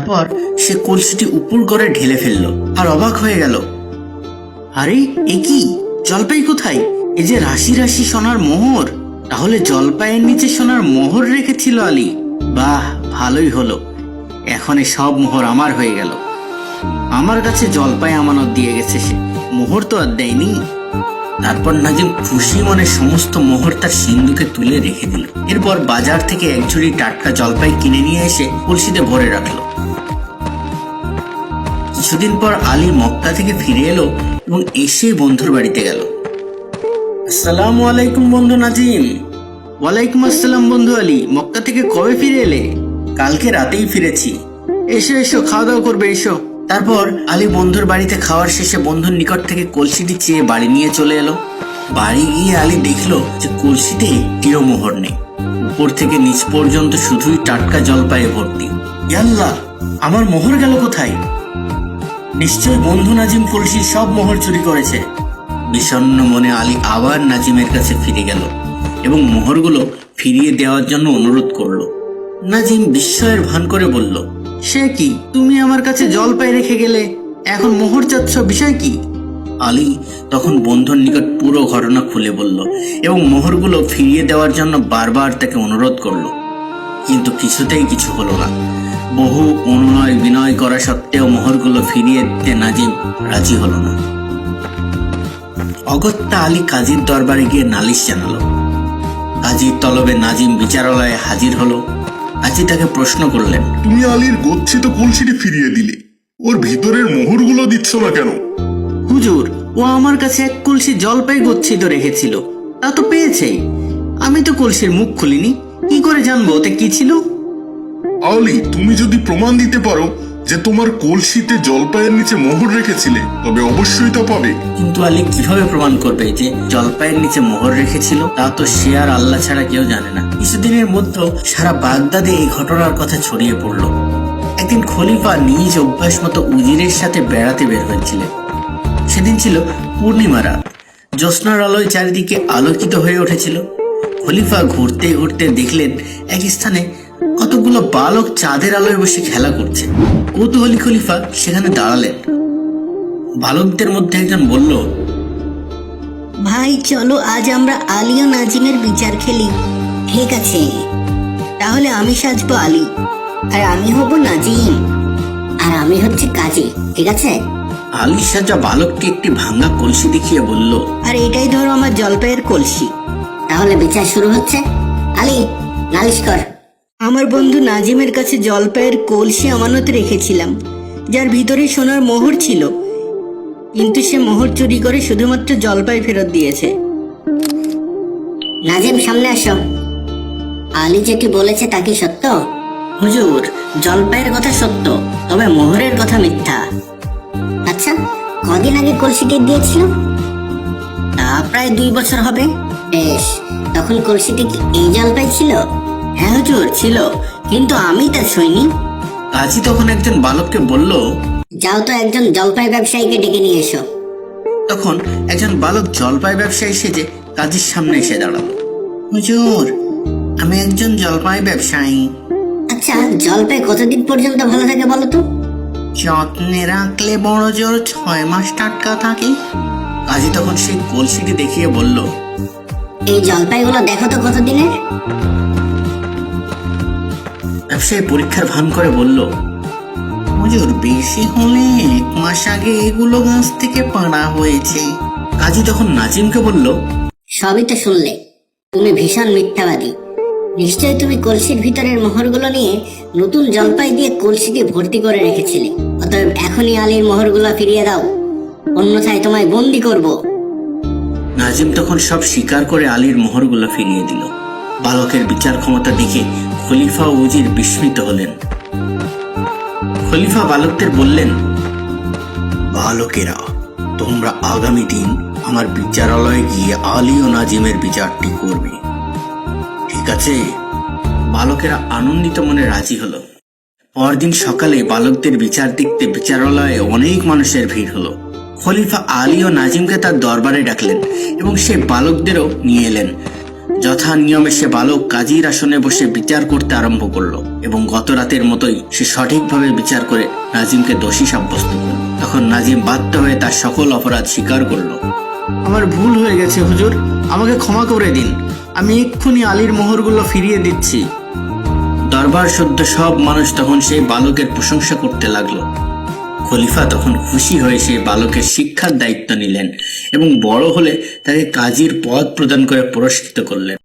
তারপর সে কলসিটি উপর করে ঢেলে ফেললো আর অবাক হয়ে গেল। আরে এ কি, জলপাই কোথায়? এই যে রাশি রাশি সোনার মোহর, তাহলে জলপাইয়ের নিচে সোনার মোহর রেখেছিল আলী। বাহ, ভালোই হলো, এখন এই সব মোহর আমার হয়ে গেল। আমার কাছে জলপাই আমানত দিয়ে গেছে, সে মোহর তো আর দেয়নি। তারপর নাজিম খুশি মনে সমস্ত মোহর তার সিন্ধুকে তুলে রেখে দিল। এরপর বাজার থেকে এক ঝুড়ি টাটকা জলপাই কিনে নিয়ে এসে কলসিতে ভরে রাখলো। কিছুদিন পর আলী মক্কা থেকে ফিরে এলো এবং এসে বন্ধুর বাড়িতে গেল। আসসালামু আলাইকুম বন্ধু নাজিম। ওয়ালাইকুম আসসালাম বন্ধু আলী, মক্কা থেকে কবে ফিরে এলে? কালকে রাতেই ফিরেছি। এসো এসো, খাওয়া দাওয়া করবে, এসো। তারপর আলী বন্ধুর বাড়িতে খাওয়ার শেষে বন্ধুর নিকট থেকে কলসিটি চেয়ে বাড়ি নিয়ে চলে এলো। বাড়ি গিয়ে আলী দেখলো যে কলসিতে একটিও মোহর নেই। উপর থেকে নিচ পর্যন্ত শুধুই টাটকা জলপাইয়ে ভর্তি। আল্লাহ, আমার মোহর গেল কোথায়? নিশ্চয় বন্ধু নাজিম কলসির সব মোহর চুরি করেছে। বিষণ্ণ মনে আলী আবার নাজিমের কাছে ফিরে গেল এবং মোহরগুলো ফিরিয়ে দেওয়ার জন্য অনুরোধ করলো। নাজিম বিস্ময়ের ভান করে বলল, সে কি, তুমি আমার কাছে জলপাই রেখে গেলে, এখন মোহর চাচ্ছ, বিষয় কি? আলী তখন বন্ধুর নিকট পুরো ঘটনা খুলে বলল এবং মোহরগুলো ফিরিয়ে দেওয়ার জন্য বারবার তাকে অনুরোধ করলো, কিন্তু কিছুতেই কিছু হলো না। বহু অনুনয় বিনয় করা সত্ত্বেও মোহরগুলো ফিরিয়ে দিতে নাজিম রাজি হলো না। অগত্যা আলী কাজীর দরবারে গিয়ে নালিশ জানালো। কাজীর তলবে নাজিম বিচারালয়ে হাজির হলো। কাজী তাকে প্রশ্ন করলেন, তুমি আলীর গচ্ছিত কলসিটি ফিরিয়ে দিলে, ওর ভিতরের মোহরগুলো দিচ্ছ না কেন? হুজুর, ও আমার কাছে এক কলসি জলপাই গচ্ছিত রেখেছিল, তা তো পেয়েছেই। আমি তো কলসির মুখ খুলিনি, কি করে জানবো ওতে কি ছিল? আলী, তুমি যদি প্রমাণ দিতে পারো যে তোমার কলসিতে জলপাইয়ের নিচে মোহর রেখেছিলে, তবে অবশ্যই তা পাবে। কিন্তু আলী কিভাবে প্রমাণ করবে যে জলপাইয়ের নিচে মোহর রেখেছিল? তা তো সে আর আল্লাহ ছাড়া কেউ জানে না। কিছুদিনের মধ্যে সারা বাগদাদে এই ঘটনার কথা ছড়িয়ে পড়ল। একদিন খলিফা নিজ অভ্যাস মতো উজিরের সাথে বেড়াতে বের হয়েছিলেন। সেদিন ছিল পূর্ণিমা রাত। জ্যোৎস্নার আলোয় চারিদিকে আলোকিত হয়ে উঠেছিল। খলিফা ঘুরতে ঘুরতে দেখলেন এক স্থানে কতগুলো বালক চাঁদের আলোয় বসে খেলা করছে। কৌতূহলী খলিফা সেখানে দাঁড়ালেন। বালকদের মধ্যে একজন বলল, ভাই চলো আজ আমরা আলী ও নাজিমের বিচার খেলি। ঠিক আছে, তাহলে আমি সাজবো আলী, আর আমি হব নাজিম, আর আমি হচ্ছে কাজী, ঠিক আছে? আলী সাজা বালককে একটি ভাঙা কলসি দেখিয়ে বলল, আর এটাই ধরো আমার জলপাইয়ের কলসি। তাহলে বিচার শুরু হচ্ছে। আলী, নালিশ কর। আমার বন্ধু নাজিমের কাছে জলপাইয়ের কলসি আমানত রেখেছিলাম, যার ভিতরে সোনার মোহর ছিল, কিন্তু সে মোহর চুরি করে শুধুমাত্র জলপাই ফেরত দিয়েছে। নাজিম, সামনে আসো। আলী যেটি বলেছে তা কি সত্য? হুজুর, জলপাইয়ের কথা সত্য, তবে মোহরের কথা মিথ্যা। আচ্ছা, কদিন আগে কলসিটি দিয়েছিল? তা প্রায় 2 বছর হবে। বেশ, তখন কলসিটি কি এই জলপাই ছিল? হ্যাঁ হুজুর, ছিল, কিন্তু আমি তা ছুঁইনি। কাজী তখন একজন বালককে বলল, যাও তো একজন জলপাই ব্যবসায়ীকে ডেকে নিয়ে এসো। তখন একজন বালক জলপাই ব্যবসায়ী সেজে কাজীর সামনে এসে দাঁড়ালো। হুজুর, আমি একজন জলপাই ব্যবসায়ী। আচ্ছা, জলপাই কতদিন পর্যন্ত ভালো থাকে বলো তো? যত্নে রাখলে বড় জোর 6 মাস টাটকা থাকে। কাজী তখন সেই কলসিটি দেখিয়ে বলল, এই জলপাইগুলো দেখো তো কতদিনের। ব্যবসায়ী পরীক্ষার ভান করে বলল, হুজুর, বেশি হলে 1 মাস আগে এগুলো গাছ থেকে পাড়া হয়েছে। কাজী তখন নাজিমকে বলল, সবই তো শুনলে, তুমি ভীষণ মিথ্যাবাদী। নিশ্চয়ই তুমি কলসির ভিতরের মোহরগুলো নিয়ে নতুন জলপাই দিয়ে কলসিকে ভর্তি করে রেখেছিলে। অতএব এখনই আলীর মোহরগুলো ফিরিয়ে দাও, অন্যথায় তোমায় বন্দি করব। নাজিম তখন সব স্বীকার করে আলীর মোহরগুলো ফিরিয়ে দিল। বালকের বিচার ক্ষমতা দেখে খলিফা ও উজির বিস্মিত হলেন। খলিফা বালকদের বললেন, বালকেরা, তোমরা আগামী দিন আমার বিচারালয়ে গিয়ে আলী ও নাজিমের বিচারটি করবে, ঠিক আছে? বালকেরা আনন্দিত মনে রাজি হলো। পরদিন সকালে বালকদের বিচার দেখতে বিচারালয়ে অনেক মানুষের ভিড় হলো। খলিফা আলী ও নাজিমকে তার দরবারে ডাকলেন এবং সে বালকদেরও নিয়ে এলেন। যথা নিয়মে সে বালক কাজীর আসনে বসে বিচার করতে আরম্ভ করলো এবং গত রাতের মতোই সে সঠিকভাবে বিচার করে নাজিমকে দোষী সাব্যস্ত করল। তখন নাজিম বাধ্য হয়ে তার সকল অপরাধ স্বীকার করলো। আমার ভুল হয়ে গেছে হুজুর, আমাকে ক্ষমা করে দিন, আমি এক্ষুনি আলীর মোহরগুলো ফিরিয়ে দিচ্ছি। দরবার সদ্য সব মানুষ তখন সেই বালকের প্রশংসা করতে লাগলো। খলিফা তখন খুশি হয়ে সেই বালকের শিক্ষার দায়িত্ব নিলেন এবং বড় হলে তাকে কাজীর পদ প্রদান করে পুরস্কৃত করলেন।